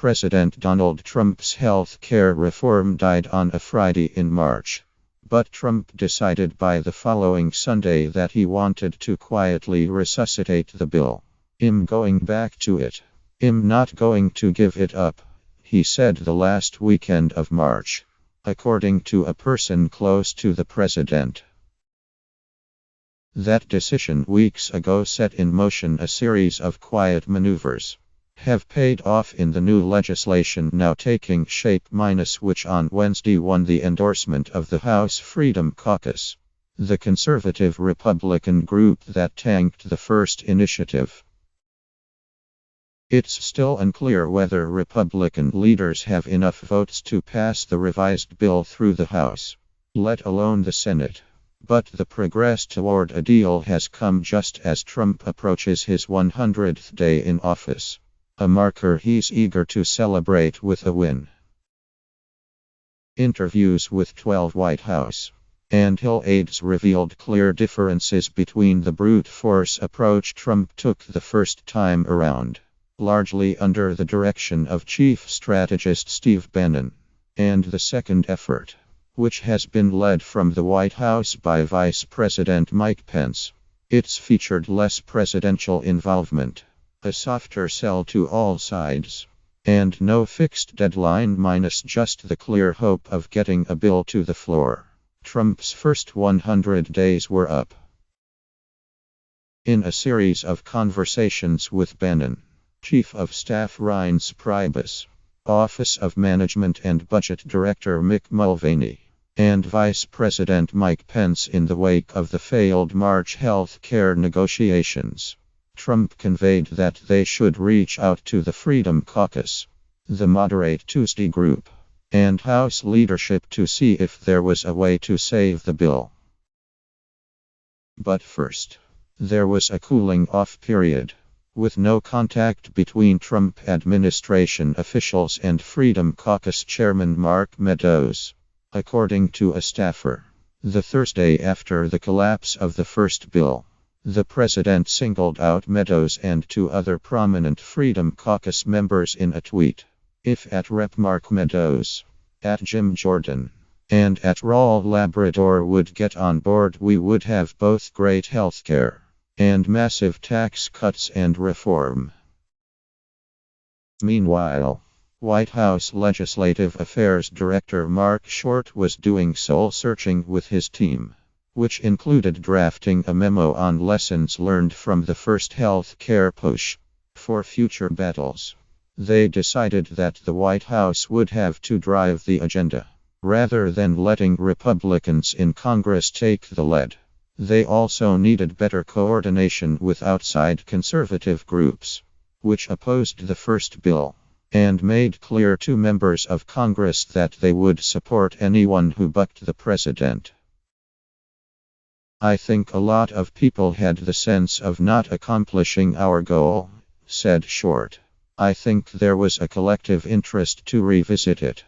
President Donald Trump's health care reform died on a Friday in March. But Trump decided by the following Sunday that he wanted to quietly resuscitate the bill. "I'm going back to it. I'm not going to give it up," he said the last weekend of March, according to a person close to the president. That decision weeks ago set in motion a series of quiet maneuvers have paid off in the new legislation now taking shape, which on Wednesday won the endorsement of the House Freedom Caucus, the conservative Republican group that tanked the first initiative. It's still unclear whether Republican leaders have enough votes to pass the revised bill through the House, let alone the Senate. But the progress toward a deal has come just as Trump approaches his 100th day in office, a marker he's eager to celebrate with a win. Interviews with 12 White House and Hill aides revealed clear differences between the brute force approach Trump took the first time around, largely under the direction of Chief Strategist Steve Bannon, and the second effort, which has been led from the White House by Vice President Mike Pence. It's featured less presidential involvement, a softer sell to all sides, and no fixed deadline just the clear hope of getting a bill to the floor. Trump's first 100 days were up. In a series of conversations with Bannon, Chief of Staff Reince Priebus, Office of Management and Budget Director Mick Mulvaney, and Vice President Mike Pence in the wake of the failed March health care negotiations, Trump conveyed that they should reach out to the Freedom Caucus, the moderate Tuesday group, and House leadership to see if there was a way to save the bill. But first, there was a cooling off period, with no contact between Trump administration officials and Freedom Caucus Chairman Mark Meadows, according to a staffer. The Thursday after the collapse of the first bill, the president singled out Meadows and two other prominent Freedom Caucus members in a tweet. "If at Rep. Mark Meadows, at Jim Jordan, and at Raul Labrador would get on board, we would have both great health care and massive tax cuts and reform." Meanwhile, White House Legislative Affairs Director Mark Short was doing soul-searching with his team, which included drafting a memo on lessons learned from the first health care push for future battles. They decided that the White House would have to drive the agenda, rather than letting Republicans in Congress take the lead. They also needed better coordination with outside conservative groups, which opposed the first bill, and made clear to members of Congress that they would support anyone who bucked the president. "I think a lot of people had the sense of not accomplishing our goal," said Short. "I think there was a collective interest to revisit it."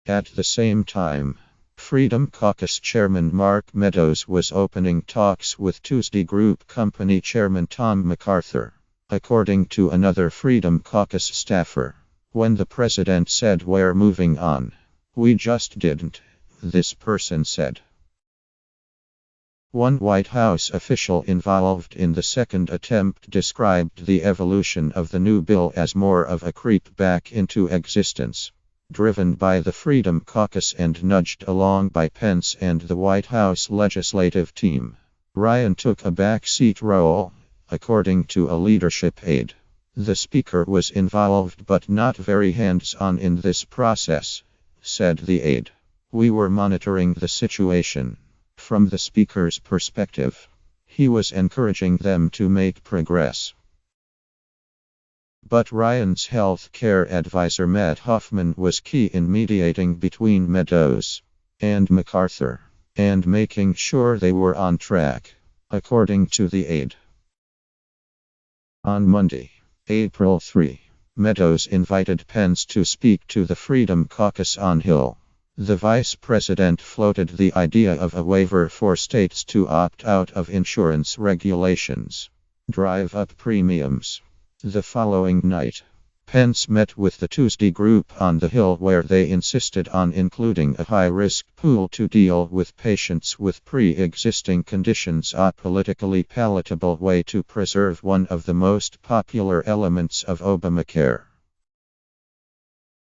At the same time, Freedom Caucus Chairman Mark Meadows was opening talks with Tuesday Group Company Chairman Tom MacArthur, according to another Freedom Caucus staffer. "When the president said we're moving on, we just didn't," this person said. One White House official involved in the second attempt described the evolution of the new bill as more of a creep back into existence, driven by the Freedom Caucus and nudged along by Pence and the White House legislative team. Ryan took a backseat role, according to a leadership aide. "The speaker was involved but not very hands-on in this process," said the aide. "We were monitoring the situation from the speaker's perspective. He was encouraging them to make progress." But Ryan's health care advisor Matt Hoffman was key in mediating between Meadows and MacArthur, and making sure they were on track, according to the aide. On Monday, April 3, Meadows invited Pence to speak to the Freedom Caucus on Hill. The vice president floated the idea of a waiver for states to opt out of insurance regulations, drive up premiums. The following night, Pence met with the Tuesday group on the Hill where they insisted on including a high-risk pool to deal with patients with pre-existing conditions, a politically palatable way to preserve one of the most popular elements of Obamacare.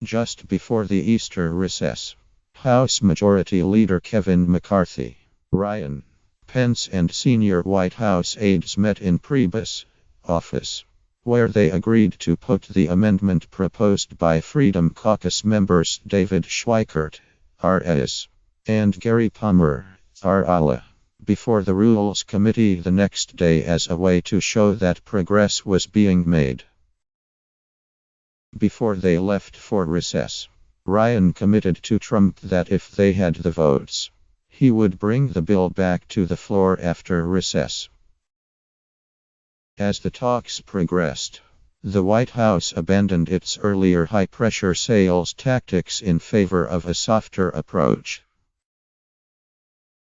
Just before the Easter recess, House Majority Leader Kevin McCarthy, Ryan Pence and senior White House aides met in Priebus office, where they agreed to put the amendment proposed by Freedom Caucus members David Schweikert, R.S., and Gary Palmer, R.A., before the Rules Committee the next day as a way to show that progress was being made. Before they left for recess, Ryan committed to Trump that if they had the votes, he would bring the bill back to the floor after recess. As the talks progressed, the White House abandoned its earlier high-pressure sales tactics in favor of a softer approach.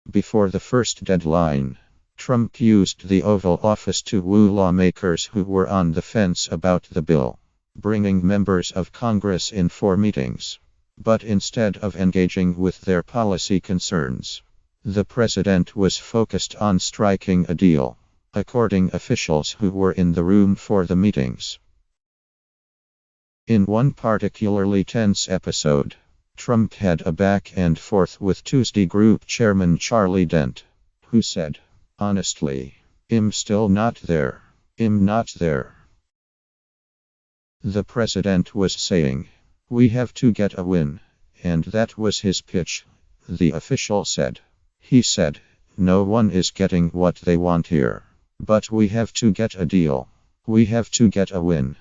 Before the first deadline, Trump used the Oval Office to woo lawmakers who were on the fence about the bill, bringing members of Congress in for meetings. But instead of engaging with their policy concerns, the president was focused on striking a deal, according to officials who were in the room for the meetings. In one particularly tense episode, Trump had a back and forth with Tuesday Group Chairman Charlie Dent, who said, "Honestly, I'm still not there. I'm not there." The president was saying, "We have to get a win," and that was his pitch, the official said. He said, "No one is getting what they want here. But we have to get a deal. We have to get a win."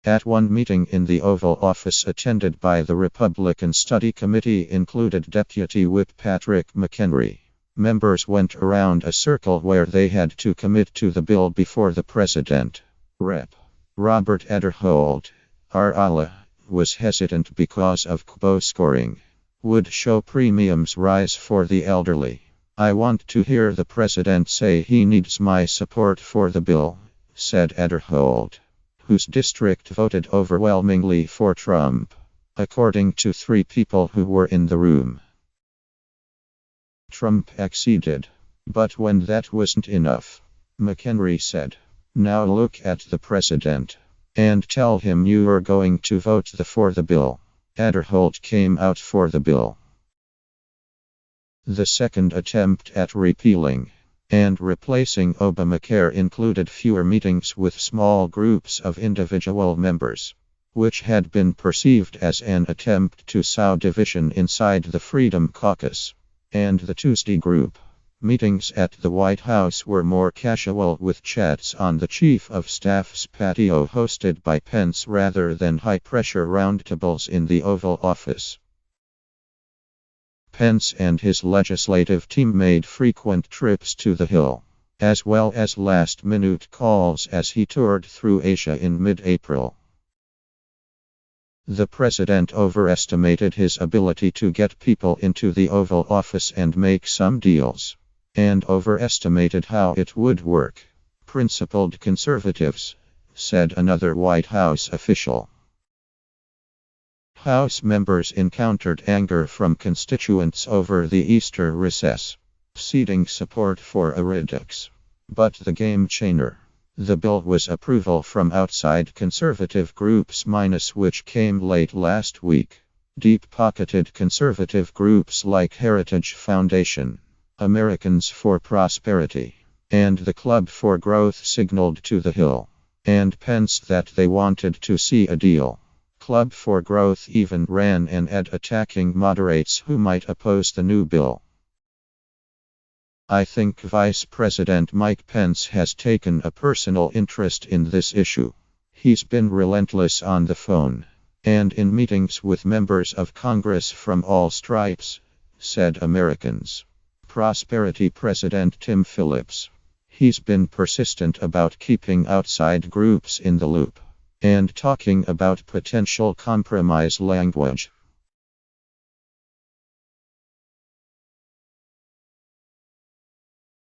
At one meeting in the Oval Office attended by the Republican Study Committee included Deputy Whip Patrick McHenry, members went around a circle where they had to commit to the bill before the president. Rep. Robert Ederholt, R.A., was hesitant because of QBO scoring would show premiums rise for the elderly. "I want to hear the president say he needs my support for the bill," said Ederholt, whose district voted overwhelmingly for Trump, according to 3 people who were in the room. Trump acceded. But when that wasn't enough, McHenry said, "Now look at the president and tell him you are going to vote for the bill." Ederholt came out for the bill. The second attempt at repealing and replacing Obamacare included fewer meetings with small groups of individual members, which had been perceived as an attempt to sow division inside the Freedom Caucus and the Tuesday group. Meetings at the White House were more casual, with chats on the Chief of Staff's patio hosted by Pence rather than high-pressure roundtables in the Oval Office. Pence and his legislative team made frequent trips to the Hill, as well as last-minute calls as he toured through Asia in mid-April. The president overestimated his ability to get people into the Oval Office and make some deals, and overestimated how it would work. "Principled conservatives," said another White House official. House members encountered anger from constituents over the Easter recess, ceding support for a redux. But the game changer, the bill, was approval from outside conservative groups, which came late last week. Deep-pocketed conservative groups like Heritage Foundation, Americans for Prosperity, and the Club for Growth signaled to the Hill and Pence that they wanted to see a deal. Club for Growth even ran an ad attacking moderates who might oppose the new bill. "I think Vice President Mike Pence has taken a personal interest in this issue. He's been relentless on the phone and in meetings with members of Congress from all stripes," said Americans Prosperity President Tim Phillips. "He's been persistent about keeping outside groups in the loop and talking about potential compromise language."